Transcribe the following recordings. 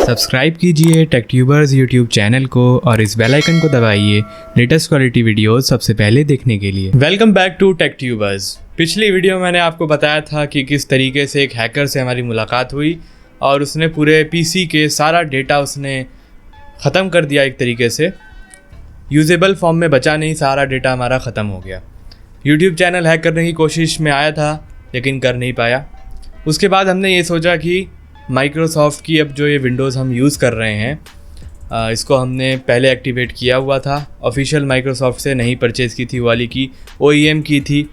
Subscribe कीजिए टेकट्यूबर्स YouTube channel को और इस बेल आइकन को दबाइए लेटेस्ट क्वालिटी वीडियोस सबसे पहले देखने के लिए। Welcome back to techtubers. पिछली वीडियो में मैंने आपको बताया था कि किस तरीके से एक हैकर से हमारी मुलाकात हुई और उसने पूरे पीसी के सारा डेटा उसने ख़त्म कर दिया। एक तरीके से यूजेबल फॉर्म में बचा नहीं, सारा डेटा हमारा ख़त्म हो गया। यूट्यूब चैनल हैक करने की कोशिश में आया था लेकिन कर नहीं पाया। उसके बाद हमने ये सोचा कि माइक्रोसॉफ्ट की अब जो ये विंडोज़ हम यूज़ कर रहे हैं इसको हमने पहले एक्टिवेट किया हुआ था, ऑफिशियल माइक्रोसॉफ्ट से नहीं परचेज़ की थी, वाली की OEM की थी।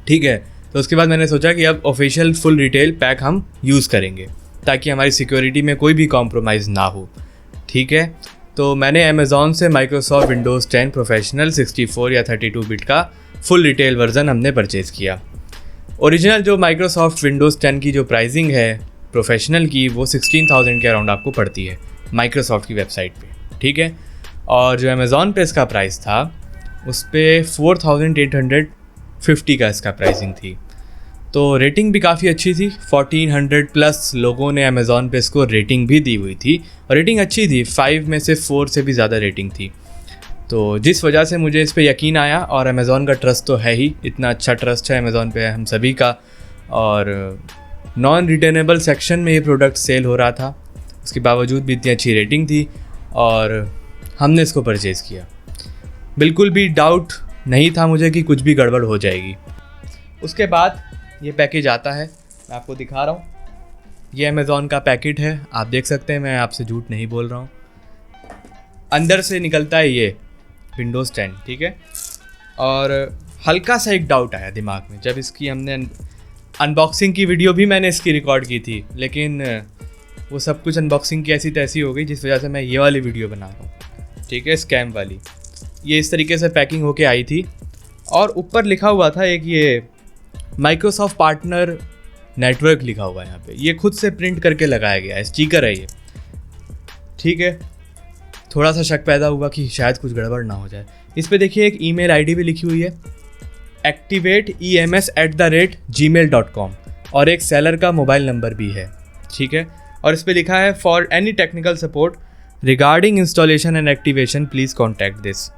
ठीक है, तो उसके बाद मैंने सोचा कि अब ऑफिशियल फुल रिटेल पैक हम यूज़ करेंगे ताकि हमारी सिक्योरिटी में कोई भी कॉम्प्रोमाइज़ ना हो। ठीक है, तो मैंने अमेज़ॉन से माइक्रोसॉफ्ट विंडोज़ 10 प्रोफेशनल 64 या 32 बिट का फुल रिटेल वर्जन हमने परचेज़ किया। ओरिजिनल जो माइक्रोसॉफ्ट विंडोज़ 10 की जो प्राइसिंग है प्रोफेशनल की वो 16,000 के अराउंड आपको पड़ती है माइक्रोसॉफ्ट की वेबसाइट पे। ठीक है, और जो अमेज़ॉन पे इसका प्राइस था उस पर 4,850 का इसका प्राइसिंग थी। तो रेटिंग भी काफ़ी अच्छी थी, 1400 प्लस लोगों ने अमेज़ॉन पे इसको रेटिंग भी दी हुई थी और रेटिंग अच्छी थी, 5 में से 4 से भी ज़्यादा रेटिंग थी। तो जिस वजह से मुझे इस पे यकीन आया, और अमेज़ॉन का ट्रस्ट तो है ही, इतना अच्छा ट्रस्ट है अमेज़ॉन पे हम सभी का। और नॉन रिटर्नेबल सेक्शन में ये प्रोडक्ट सेल हो रहा था, उसके बावजूद भी इतनी अच्छी रेटिंग थी और हमने इसको परचेज़ किया। बिल्कुल भी डाउट नहीं था मुझे कि कुछ भी गड़बड़ हो जाएगी। उसके बाद ये पैकेज आता है, मैं आपको दिखा रहा हूँ। ये अमेज़ॉन का पैकेट है, आप देख सकते हैं, मैं आपसे झूठ नहीं बोल रहा हूँ। अंदर से निकलता है ये विंडोज़ 10। ठीक है, और हल्का सा एक डाउट आया दिमाग में जब इसकी हमने अनबॉक्सिंग की वीडियो भी मैंने इसकी रिकॉर्ड की थी, लेकिन वो सब कुछ अनबॉक्सिंग की ऐसी तैसी हो गई जिस वजह से मैं ये वाली वीडियो बना रहा हूँ। ठीक है, स्कैम वाली। ये इस तरीके से पैकिंग होके आई थी और ऊपर लिखा हुआ था एक ये माइक्रोसॉफ्ट पार्टनर नेटवर्क लिखा हुआ है यहाँ पे। ये खुद से प्रिंट करके लगाया गया है, स्टिकर है ये। ठीक है, थोड़ा सा शक पैदा हुआ कि शायद कुछ गड़बड़ ना हो जाए। इस पे देखिए एक ईमेल आईडी भी लिखी हुई है, activateems@gmail.com, और एक सेलर का मोबाइल नंबर भी है। ठीक है, और इस पे लिखा है for any technical support regarding installation and activation please contact this.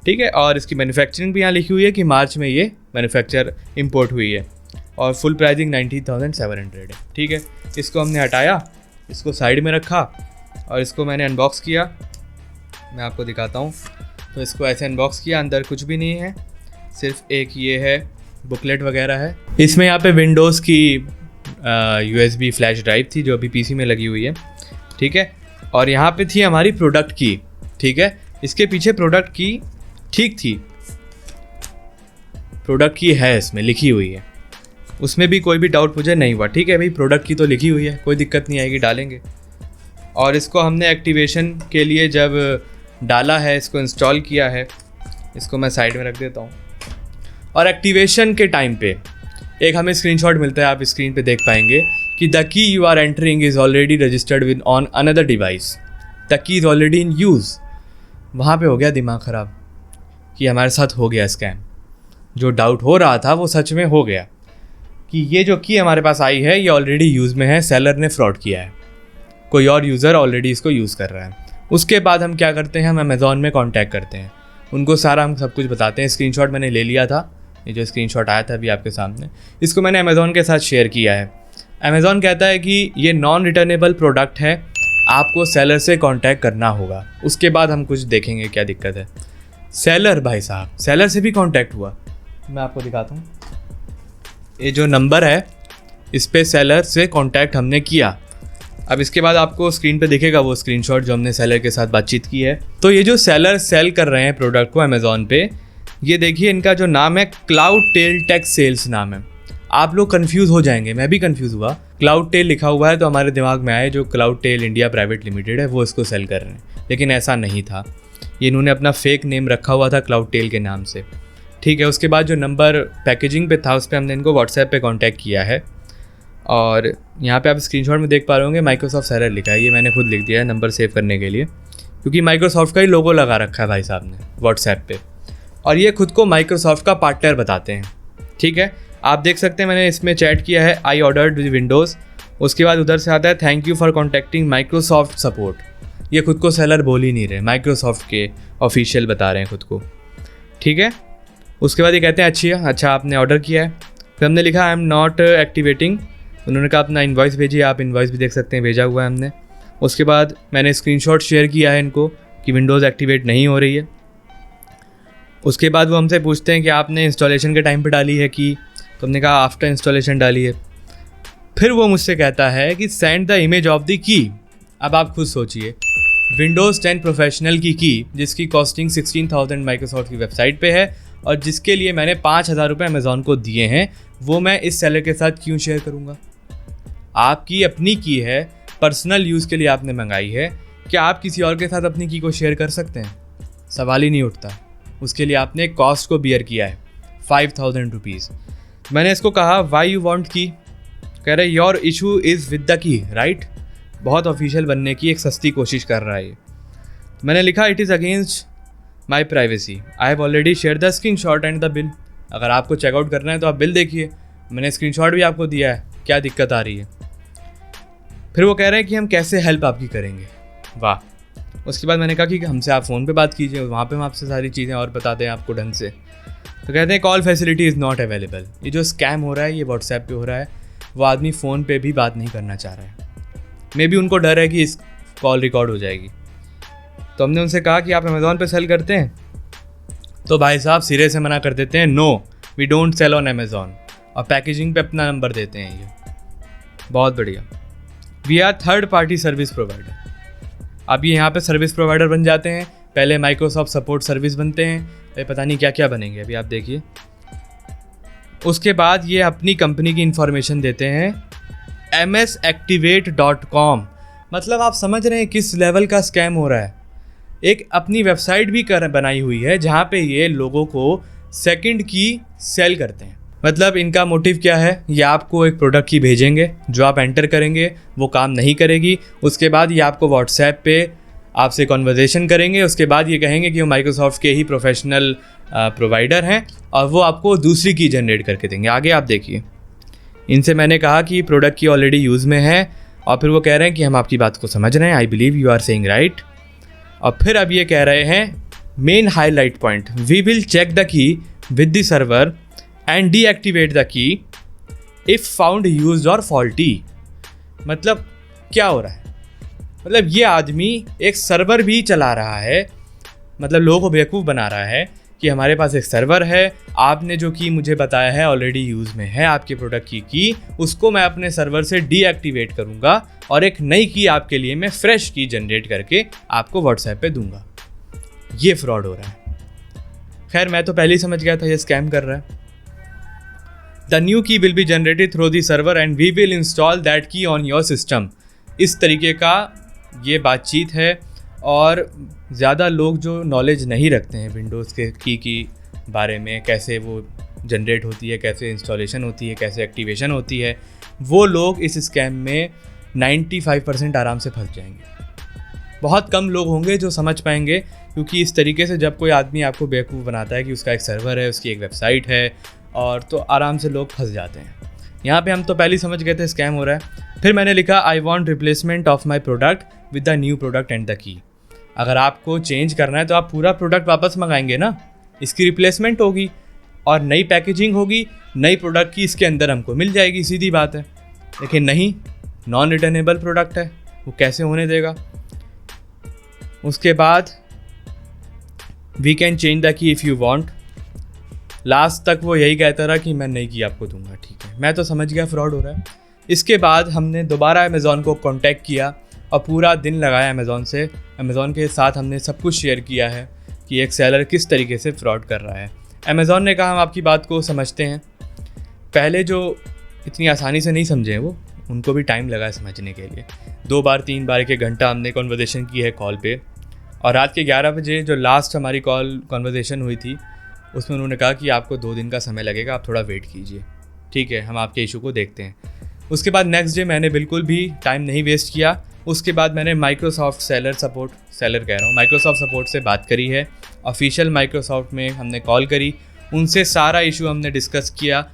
ठीक है, और इसकी मैन्युफैक्चरिंग भी यहाँ लिखी हुई है कि मार्च में ये मैन्युफैक्चर इंपोर्ट हुई है और फुल प्राइसिंग 19,700 है। ठीक है, इसको हमने हटाया, इसको साइड में रखा और इसको मैंने अनबॉक्स किया। मैं आपको दिखाता हूँ। तो इसको ऐसे अनबॉक्स किया, अंदर कुछ भी नहीं है, सिर्फ एक ये है बुकलेट वगैरह है। इसमें यहाँ पे विंडोज़ की USB फ्लैश ड्राइव थी जो अभी PC में लगी हुई है। ठीक है, और यहाँ पे थी हमारी प्रोडक्ट की। ठीक है, इसके पीछे प्रोडक्ट की ठीक थी, प्रोडक्ट की है इसमें लिखी हुई है, उसमें भी कोई भी डाउट मुझे नहीं हुआ। ठीक है भाई, प्रोडक्ट की तो लिखी हुई है, कोई दिक्कत नहीं आएगी, डालेंगे। और इसको हमने एक्टिवेशन के लिए जब डाला है, इसको इंस्टॉल किया है, इसको मैं साइड में रख देता हूँ। और एक्टिवेशन के टाइम पे एक हमें स्क्रीनशॉट मिलता है, आप स्क्रीन पे देख पाएंगे कि the key you are entering is already registered with on another device, the key is already in use. वहाँ पे हो गया दिमाग ख़राब कि हमारे साथ हो गया स्कैम। जो डाउट हो रहा था वो सच में हो गया कि ये जो की हमारे पास आई है ये ऑलरेडी यूज़ में है, सेलर ने फ्रॉड किया है, कोई और यूज़र ऑलरेडी इसको यूज़ कर रहा है। उसके बाद हम क्या करते हैं, हम अमेज़ॉन में कॉन्टैक्ट करते हैं, उनको सारा हम सब कुछ बताते हैं। स्क्रीनशॉट मैंने ले लिया था, ये जो स्क्रीनशॉट आया था अभी आपके सामने, इसको मैंने अमेज़ॉन के साथ शेयर किया है। अमेज़ॉन कहता है कि ये नॉन रिटर्नेबल प्रोडक्ट है, आपको सेलर से कांटेक्ट करना होगा, उसके बाद हम कुछ देखेंगे क्या दिक्कत है। सेलर भाई साहब, सेलर से भी कांटेक्ट हुआ, मैं आपको दिखाता हूँ। ये जो नंबर है इस पे सेलर से कांटेक्ट हमने किया। अब इसके बाद आपको स्क्रीन पे दिखेगा वो स्क्रीनशॉट जो हमने सेलर के साथ बातचीत की है। तो ये जो सेलर सेल कर रहे हैं प्रोडक्ट को अमेज़ॉन पे, ये देखिए इनका जो नाम है क्लाउडटेल टेक सेल्स नाम है। आप लोग कंफ्यूज हो जाएंगे, मैं भी कंफ्यूज हुआ। क्लाउडटेल लिखा हुआ है तो हमारे दिमाग में आया जो क्लाउडटेल इंडिया प्राइवेट लिमिटेड है वो इसको सेल कर रहे हैं, लेकिन ऐसा नहीं था। ये इन्होंने अपना फेक नेम रखा हुआ था क्लाउडटेल के नाम से। ठीक है, उसके बाद जो नंबर पैकेजिंग पे था उस पर हमने इनको व्हाट्सएप पे कांटेक्ट किया है और यहाँ पे आप स्क्रीनशॉट में देख पा रहे होंगे माइक्रोसॉफ्ट सेलर लिखा है। ये मैंने खुद लिख दिया है नंबर सेव करने के लिए, क्योंकि माइक्रोसॉफ्ट का ही लोगो लगा रखा है भाई साहब ने व्हाट्सएप पे, और ये खुद को माइक्रोसॉफ्ट का पार्टनर बताते हैं। ठीक है, आप देख सकते हैं मैंने इसमें चैट किया है, आई ऑर्डर्ड विंडोज़ उसके बाद उधर से आता है thank you for contacting Microsoft support. ये खुद को सेलर बोल ही नहीं रहे, माइक्रोसॉफ्ट के ऑफिशियल बता रहे हैं खुद को, ठीक है। उसके बाद ये कहते हैं अच्छा आपने ऑर्डर किया है। फिर हमने लिखा आई एम नॉट एक्टिवेटिंग। उन्होंने कहा अपना इन्वॉइस भेजिए, आप इन्वॉइस भी देख सकते हैं, भेजा हुआ है हमने। उसके बाद मैंने स्क्रीनशॉट शेयर किया है इनको कि विंडोज़ एक्टिवेट नहीं हो रही है। उसके बाद वो हमसे पूछते हैं कि आपने इंस्टॉलेशन के टाइम पे डाली है कि, तो हमने कहा आफ्टर इंस्टॉलेशन डाली है। फिर वो मुझसे कहता है कि send the image of the key. अब आप खुद सोचिए, विंडोज़ 10 प्रोफेशनल की जिसकी कॉस्टिंग 16,000 माइक्रोसॉफ्ट की वेबसाइट पे है और जिसके लिए मैंने 5,000 रुपये अमेज़ॉन को दिए हैं, वो मैं इस सेलर के साथ क्यों शेयर करूँगा? आपकी अपनी की है, पर्सनल यूज़ के लिए आपने मंगाई है, क्या आप किसी और के साथ अपनी की को शेयर कर सकते हैं? सवाल ही नहीं उठता। उसके लिए आपने कॉस्ट को बियर किया है 5,000 रुपीज़। मैंने इसको कहा वाई यू वॉन्ट की? कह रहे your issue is with the key, right. बहुत ऑफिशियल बनने की एक सस्ती कोशिश कर रहा है ये। मैंने लिखा it is against my privacy, I have already share the screen shot and the bill. अगर आपको चेकआउट करना है तो आप बिल देखिए, मैंने स्क्रीन शॉट भी आपको दिया है, क्या दिक्कत आ रही है? फिर वो कह रहे हैं कि हम कैसे हेल्प आपकी करेंगे। वाह। उसके बाद मैंने कहा कि हमसे आप फ़ोन पे बात कीजिए, वहाँ पे हम आपसे सारी चीज़ें और बताते हैं आपको ढंग से। तो कहते हैं call facility is not available. ये जो स्कैम हो रहा है ये व्हाट्सएप पे हो रहा है, वो आदमी फ़ोन पे भी बात नहीं करना चाह रहा है। मे बी उनको डर है कि इस कॉल रिकॉर्ड हो जाएगी। तो हमने उनसे कहा कि आप अमेज़ॉन पे सेल करते हैं? तो भाई साहब सिरे से मना कर देते हैं, no we don't sell on Amazon, और पैकेजिंग पे अपना नंबर देते हैं। ये बहुत बढ़िया। We are third party service provider. अब ये यहाँ पे सर्विस प्रोवाइडर बन जाते हैं, पहले माइक्रोसॉफ्ट सपोर्ट सर्विस बनते हैं, ये पता नहीं क्या क्या बनेंगे, अभी आप देखिए। उसके बाद ये अपनी कंपनी की इंफॉर्मेशन देते हैं msactivate.com। मतलब आप समझ रहे हैं किस लेवल का स्कैम हो रहा है। एक अपनी वेबसाइट भी बनाई हुई है जहाँ पे ये लोगों को सेकंड की सेल करते हैं। मतलब इनका मोटिव क्या है, ये आपको एक प्रोडक्ट की भेजेंगे, जो आप एंटर करेंगे वो काम नहीं करेगी। उसके बाद ये आपको व्हाट्सएप पे आपसे कॉन्वर्जेशन करेंगे। उसके बाद ये कहेंगे कि वो माइक्रोसॉफ्ट के ही प्रोफेशनल प्रोवाइडर हैं और वो आपको दूसरी की जनरेट करके देंगे। आगे आप देखिए, इनसे मैंने कहा कि प्रोडक्ट की ऑलरेडी यूज़ में है और फिर वो कह रहे हैं कि हम आपकी बात को समझ रहे हैं, I believe you are saying right. और फिर अब ये कह रहे हैं main highlight point, we will check the key with the server and deactivate the key if found used or faulty. मतलब क्या हो रहा है? मतलब ये आदमी एक सर्वर भी चला रहा है, मतलब लोगों को बेवकूफ़ बना रहा है कि हमारे पास एक सर्वर है, आपने जो की मुझे बताया है ऑलरेडी यूज़ में है आपके प्रोडक्ट की, उसको मैं अपने सर्वर से डीएक्टिवेट करूँगा और एक नई की आपके लिए मैं फ्रेश की जनरेट करके आपको व्हाट्सएप पे दूंगा। ये फ्रॉड हो रहा है। खैर मैं तो पहले ही समझ गया था ये स्कैम कर रहा है। The new key will be generated through the server and we will install that key on your system. इस तरीके का ये बातचीत है और ज़्यादा लोग जो नॉलेज नहीं रखते हैं विंडोज़ के की बारे में, कैसे वो जनरेट होती है, कैसे इंस्टॉलेशन होती है, कैसे एक्टिवेशन होती है, वो लोग इस स्कैम में 95% आराम से फंस जाएंगे। बहुत कम लोग होंगे जो समझ पाएंगे, क्योंकि इस तरीके से जब कोई आदमी आपको बेवकूफ़ बनाता है कि उसका एक सर्वर है, उसकी एक वेबसाइट है, और तो आराम से लोग फंस जाते हैं। यहाँ पे हम तो पहले ही समझ गए थे स्कैम हो रहा है। फिर मैंने लिखा I want replacement of my product with the new product and the key. अगर आपको चेंज करना है तो आप पूरा प्रोडक्ट वापस मंगाएंगे ना, इसकी रिप्लेसमेंट होगी और नई पैकेजिंग होगी, नई प्रोडक्ट की इसके अंदर हमको मिल जाएगी, सीधी बात है। लेकिन नहीं, नॉन रिटर्नेबल प्रोडक्ट है, वो कैसे होने देगा। उसके बाद we can change the key if you want. Last तक वो यही कहता रहा कि मैं नई की आपको दूंगा। ठीक है, मैं तो समझ गया फ्रॉड हो रहा है। इसके बाद हमने दोबारा अमेज़ॉन को कांटेक्ट किया और पूरा दिन लगाया अमेज़ॉन के साथ हमने सब कुछ शेयर किया है कि एक सेलर किस तरीके से फ्रॉड कर रहा है। अमेज़ॉन ने कहा हम आपकी बात को समझते हैं। पहले जो इतनी आसानी से नहीं समझे वो, उनको भी टाइम लगा समझने के लिए। 2 बार 3 बार के घंटा हमने कॉन्वर्जेसन की है कॉल पे, और रात के 11 बजे जो लास्ट हमारी कॉन्वर्जेसन हुई थी उसमें उन्होंने कहा कि आपको 2 दिन का समय लगेगा, आप थोड़ा वेट कीजिए, ठीक है, हम आपके इशू को देखते हैं। उसके बाद नेक्स्ट डे मैंने बिल्कुल भी टाइम नहीं वेस्ट किया। उसके बाद मैंने माइक्रोसॉफ्ट माइक्रोसॉफ्ट सपोर्ट से बात करी है। ऑफिशियल माइक्रोसॉफ्ट में हमने कॉल करी, उनसे सारा इशू हमने डिस्कस किया।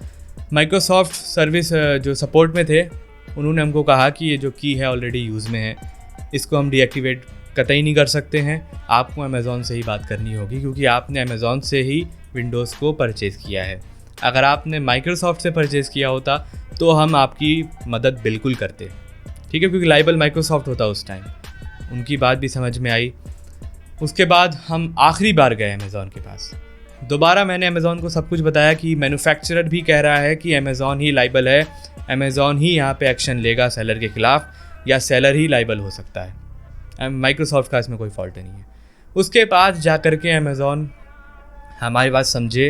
माइक्रोसॉफ्ट सर्विस जो सपोर्ट में थे उन्होंने हमको कहा कि ये जो की है ऑलरेडी यूज़ में है, इसको हम डीएक्टिवेट कतई नहीं कर सकते हैं, आपको अमेज़ॉन से ही बात करनी होगी क्योंकि आपने अमेज़ॉन से ही विंडोज़ को परचेज़ किया है। अगर आपने माइक्रोसॉफ्ट से परचेज़ किया होता तो हम आपकी मदद बिल्कुल करते, ठीक है, क्योंकि लाइबल माइक्रोसॉफ्ट होता उस टाइम। उनकी बात भी समझ में आई। उसके बाद हम आखिरी बार गए अमेज़ॉन के पास। दोबारा मैंने अमेज़ॉन को सब कुछ बताया कि मैन्युफैक्चरर भी कह रहा है कि अमेज़ॉन ही लाइबल है, अमेज़ॉन ही यहाँ पे एक्शन लेगा सेलर के ख़िलाफ़, या सेलर ही लाइबल हो सकता है, माइक्रोसॉफ्ट का इसमें कोई फॉल्ट नहीं है। उसके बाद जा कर के अमेज़ॉन हमारी बात समझे।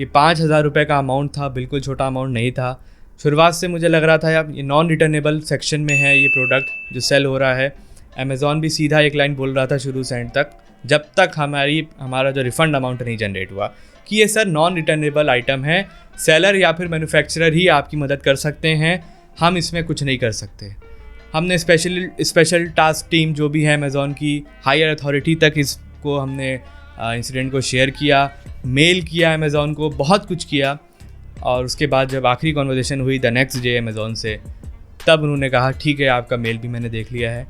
ये 5,000 रुपये का अमाउंट था, बिल्कुल छोटा अमाउंट नहीं था। शुरुआत से मुझे लग रहा था यार ये नॉन रिटर्नेबल सेक्शन में है ये प्रोडक्ट जो सेल हो रहा है। अमेज़ॉन भी सीधा एक लाइन बोल रहा था शुरू से एंड तक, जब तक हमारा जो रिफ़ंड अमाउंट नहीं जनरेट हुआ, कि ये सर नॉन रिटर्नेबल आइटम है, सेलर या फिर मैन्युफैक्चरर ही आपकी मदद कर सकते हैं, हम इसमें कुछ नहीं कर सकते। हमने स्पेशल टास्क टीम जो भी है अमेज़ॉन की हायर अथॉरिटी तक इसको हमने इंसिडेंट को शेयर किया, मेल किया अमेज़ॉन को, बहुत कुछ किया। और उसके बाद जब आखिरी कॉन्वर्सेशन हुई द नेक्स्ट डे अमेज़ॉन से, तब उन्होंने कहा ठीक है आपका मेल भी मैंने देख लिया है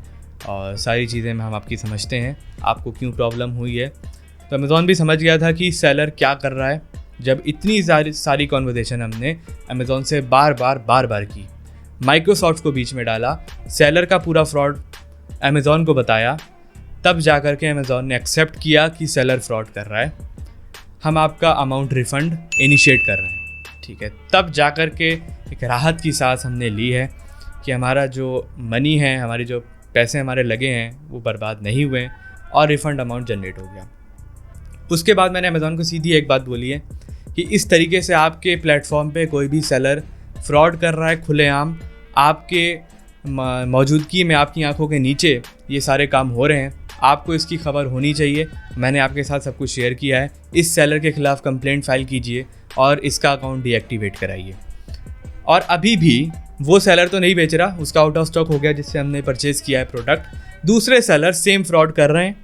और सारी चीज़ें हम आपकी समझते हैं, आपको क्यों प्रॉब्लम हुई है। तो अमेज़ॉन भी समझ गया था कि सेलर क्या कर रहा है। जब इतनी सारी कॉन्वर्सेशन हमने अमेज़ॉन से बार बार की, माइक्रोसॉफ्ट को बीच में डाला, सेलर का पूरा फ्रॉड अमेज़ॉन को बताया, तब जा कर के अमेज़ॉन ने एक्सेप्ट किया कि सेलर फ्रॉड कर रहा है, हम आपका अमाउंट रिफ़ंड इनिशिएट कर रहे हैं, ठीक है। तब जा कर के एक राहत की सांस हमने ली है कि हमारा जो मनी है, हमारी जो पैसे हमारे लगे हैं वो बर्बाद नहीं हुए और रिफ़ंड अमाउंट जनरेट हो गया। उसके बाद मैंने अमेज़ॉन को सीधी एक बात बोली है कि इस तरीके से आपके प्लेटफॉर्म पे कोई भी सेलर फ्रॉड कर रहा है खुलेआम, आपके मौजूदगी में, आपकी आंखों के नीचे ये सारे काम हो रहे हैं, आपको इसकी खबर होनी चाहिए। मैंने आपके साथ सब कुछ शेयर किया है, इस सेलर के ख़िलाफ़ कंप्लेंट फाइल कीजिए और इसका अकाउंट डीएक्टिवेट कराइए। और अभी भी वो सेलर तो नहीं बेच रहा, उसका आउट ऑफ स्टॉक हो गया जिससे हमने परचेज़ किया है प्रोडक्ट। दूसरे सेलर सेम फ्रॉड कर रहे हैं,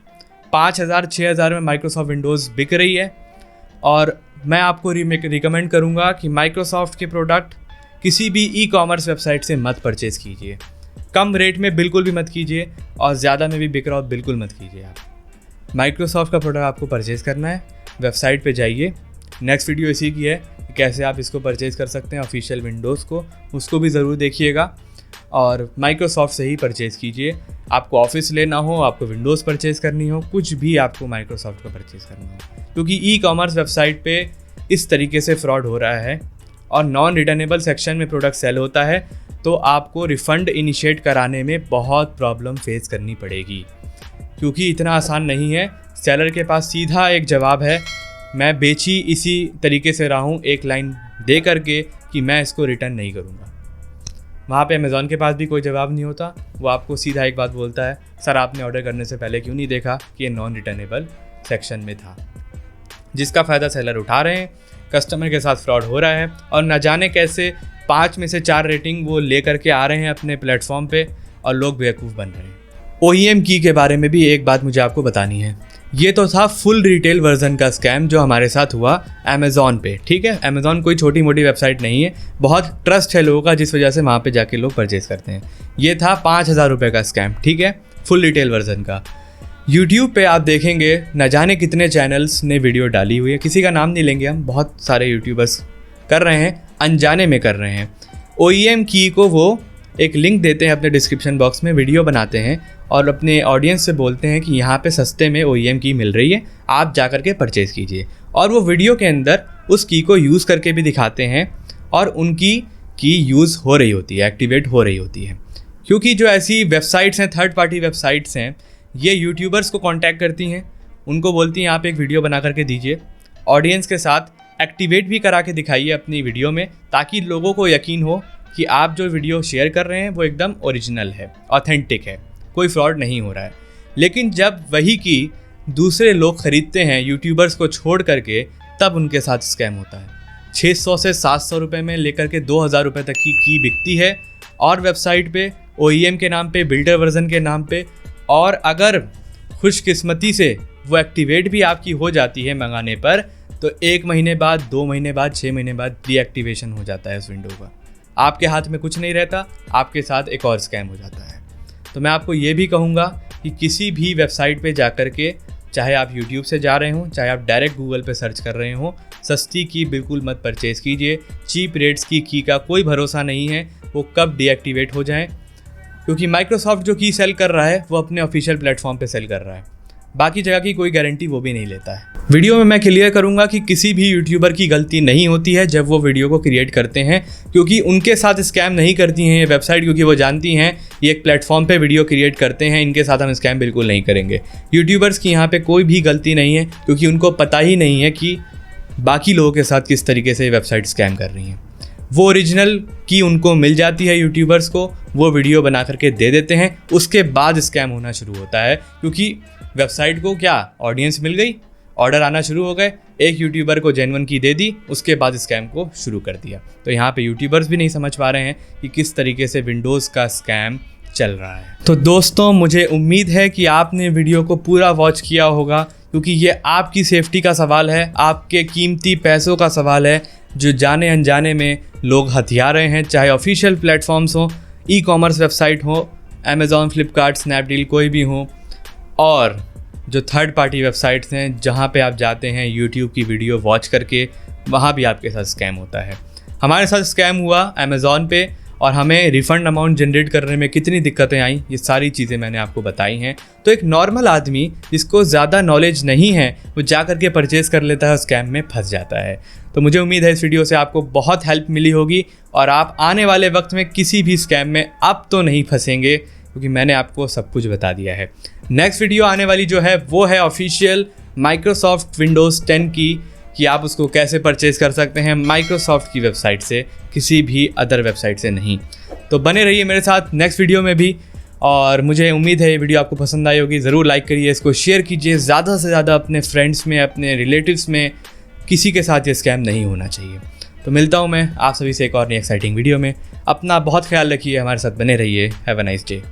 5,000-6,000 में माइक्रोसॉफ्ट विंडोज़ बिक रही है। और मैं आपको रिकमेंड करूँगा कि माइक्रोसॉफ्ट के प्रोडक्ट किसी भी ई कॉमर्स वेबसाइट से मत परचेज़ कीजिए, कम रेट में बिल्कुल भी मत कीजिए और ज़्यादा में भी बिक रहा हो बिल्कुल मत कीजिए। आप माइक्रोसॉफ्ट का प्रोडक्ट आपको परचेज़ करना है, वेबसाइट पे जाइए। नेक्स्ट वीडियो इसी की है कैसे आप इसको परचेज़ कर सकते हैं ऑफिशियल विंडोज़ को, उसको भी ज़रूर देखिएगा और माइक्रोसॉफ्ट से ही परचेज़ कीजिए। आपको ऑफिस लेना हो, आपको विंडोज़ परचेज़ करनी हो, कुछ भी आपको माइक्रोसॉफ्ट का परचेज़ करना हो, क्योंकि ई कॉमर्स वेबसाइट पे इस तरीके से फ्रॉड हो रहा है और नॉन रिटर्नेबल सेक्शन में प्रोडक्ट सेल होता है, तो आपको रिफ़ंड इनिशिएट कराने में बहुत प्रॉब्लम फेस करनी पड़ेगी, क्योंकि इतना आसान नहीं है। सेलर के पास सीधा एक जवाब है, मैं बेची इसी तरीके से रहा हूँ, एक लाइन दे करके कि मैं इसको रिटर्न नहीं करूँगा। वहाँ पे अमेज़ॉन के पास भी कोई जवाब नहीं होता, वो आपको सीधा एक बात बोलता है, सर आपने ऑर्डर करने से पहले क्यों नहीं देखा कि ये नॉन रिटर्नेबल सेक्शन में था, जिसका फ़ायदा सेलर उठा रहे हैं, कस्टमर के साथ फ्रॉड हो रहा है और न जाने कैसे 5 में से 4 रेटिंग वो ले करके आ रहे हैं अपने प्लेटफॉर्म पे और लोग बेवकूफ़ बन रहे हैं। OEM की के बारे में भी एक बात मुझे आपको बतानी है। ये तो था फुल रिटेल वर्जन का स्कैम जो हमारे साथ हुआ अमेज़ॉन पे, ठीक है। अमेज़ॉन कोई छोटी मोटी वेबसाइट नहीं है, बहुत ट्रस्ट है लोगों का, जिस वजह से वहाँ पे जाके लोग परचेज़ करते हैं। ये था 5,000 रुपये का स्कैम, ठीक है, फुल रिटेल वर्जन का। यूट्यूब पे आप देखेंगे न जाने कितने चैनल्स ने वीडियो डाली हुई है, किसी का नाम नहीं लेंगे हम, बहुत सारे यूट्यूबर्स कर रहे हैं, अनजाने में कर रहे हैं। OEM की को वो एक लिंक देते हैं अपने डिस्क्रिप्शन बॉक्स में, वीडियो बनाते हैं और अपने ऑडियंस से बोलते हैं कि यहाँ पे सस्ते में OEM की मिल रही है, आप जा कर के परचेज़ कीजिए। और वो वीडियो के अंदर उस की को यूज़ करके भी दिखाते हैं और उनकी की यूज़ हो रही होती है, एक्टिवेट हो रही होती है। क्योंकि जो ऐसी वेबसाइट्स हैं, थर्ड पार्टी वेबसाइट्स हैं, ये यूट्यूबर्स को कॉन्टैक्ट करती हैं, उनको बोलती हैं आप एक वीडियो बना करके दीजिए, ऑडियंस के साथ एक्टिवेट भी करा के दिखाइए अपनी वीडियो में, ताकि लोगों को यकीन हो कि आप जो वीडियो शेयर कर रहे हैं वो एकदम ओरिजिनल है, ऑथेंटिक है, कोई फ्रॉड नहीं हो रहा है। लेकिन जब वही की दूसरे लोग ख़रीदते हैं यूट्यूबर्स को छोड़ करके, तब उनके साथ स्कैम होता है। 600 से 700 रुपये में लेकर के 2,000 रुपये तक की बिकती है और वेबसाइट पे OEM के नाम पे, बिल्डर वर्जन के नाम पे। और अगर खुशकिस्मती से वो एक्टिवेट भी आपकी हो जाती है मंगाने पर, तो 1 महीने बाद, 2 महीने बाद, 6 महीने बाद डीएक्टिवेशन हो जाता है उस विंडो का। आपके हाथ में कुछ नहीं रहता, आपके साथ एक और स्कैम हो जाता है। तो मैं आपको ये भी कहूँगा कि किसी भी वेबसाइट पे जाकर के, चाहे आप यूट्यूब से जा रहे हों, चाहे आप डायरेक्ट गूगल पे सर्च कर रहे हों, सस्ती की बिल्कुल मत परचेज़ कीजिए। चीप रेट्स की का कोई भरोसा नहीं है, वो कब डीएक्टिवेट हो जाएं, क्योंकि माइक्रोसॉफ्ट जो की सेल कर रहा है वो अपने ऑफिशियल प्लेटफॉर्म पे सेल कर रहा है, बाकी जगह की कोई गारंटी वो भी नहीं लेता है। वीडियो में मैं क्लियर करूंगा कि किसी भी यूट्यूबर की गलती नहीं होती है जब वो वीडियो को क्रिएट करते हैं, क्योंकि उनके साथ स्कैम नहीं करती हैं ये वेबसाइट, क्योंकि वो जानती हैं ये एक प्लेटफॉर्म पे वीडियो क्रिएट करते हैं, इनके साथ हम स्कैम बिल्कुल नहीं करेंगे। यूट्यूबर्स की यहाँ पे कोई भी गलती नहीं है, क्योंकि उनको पता ही नहीं है कि बाकी लोगों के साथ किस तरीके से वेबसाइट स्कैम कर रही हैं। वो ओरिजिनल की उनको मिल जाती है यूट्यूबर्स को, वो वीडियो बना करके दे देते हैं, उसके बाद स्कैम होना शुरू होता है, क्योंकि वेबसाइट को क्या ऑडियंस मिल गई, ऑर्डर आना शुरू हो गए, एक यूट्यूबर को जेन्युइन की दे दी, उसके बाद स्कैम को शुरू कर दिया। तो यहाँ पे यूट्यूबर्स भी नहीं समझ पा रहे हैं कि किस तरीके से विंडोज़ का स्कैम चल रहा है। तो दोस्तों, मुझे उम्मीद है कि आपने वीडियो को पूरा वॉच किया होगा, क्योंकि ये आपकी सेफ्टी का सवाल है, आपके कीमती पैसों का सवाल है, जो जाने अनजाने में लोग हथिया रहे हैं, चाहे ऑफिशियल प्लेटफॉर्म्स हो, ई कॉमर्स वेबसाइट हो, अमेज़ॉन, फ्लिपकार्ट, स्नैपडील, कोई भी हो, और जो थर्ड पार्टी वेबसाइट्स हैं जहाँ पे आप जाते हैं यूट्यूब की वीडियो वॉच करके, वहाँ भी आपके साथ स्कैम होता है। हमारे साथ स्कैम हुआ अमेज़ॉन पे, और हमें रिफ़ंड अमाउंट जनरेट करने में कितनी दिक्कतें आई, ये सारी चीज़ें मैंने आपको बताई हैं। तो एक नॉर्मल आदमी जिसको ज़्यादा नॉलेज नहीं है, वो जा करके परचेज़ कर लेता है, स्कैम में फंस जाता है। तो मुझे उम्मीद है इस वीडियो से आपको बहुत हेल्प मिली होगी, और आप आने वाले वक्त में किसी भी स्कैम में अब तो नहीं फंसेंगे, क्योंकि मैंने आपको सब कुछ बता दिया है। नेक्स्ट वीडियो आने वाली जो है वो है ऑफिशियल माइक्रोसॉफ्ट विंडोज़ 10 की, कि आप उसको कैसे परचेज़ कर सकते हैं माइक्रोसॉफ्ट की वेबसाइट से, किसी भी अदर वेबसाइट से नहीं। तो बने रहिए मेरे साथ नेक्स्ट वीडियो में भी, और मुझे उम्मीद है ये वीडियो आपको पसंद आई होगी। ज़रूर लाइक करिए, इसको शेयर कीजिए ज़्यादा से ज़्यादा अपने फ्रेंड्स में, अपने रिलेटिव्स में, किसी के साथ ये स्कैम नहीं होना चाहिए। तो मिलता हूँ मैं आप सभी से एक और नई एक्साइटिंग वीडियो में। अपना बहुत ख्याल रखिए, हमारे साथ बने रहिए। Have a nice day.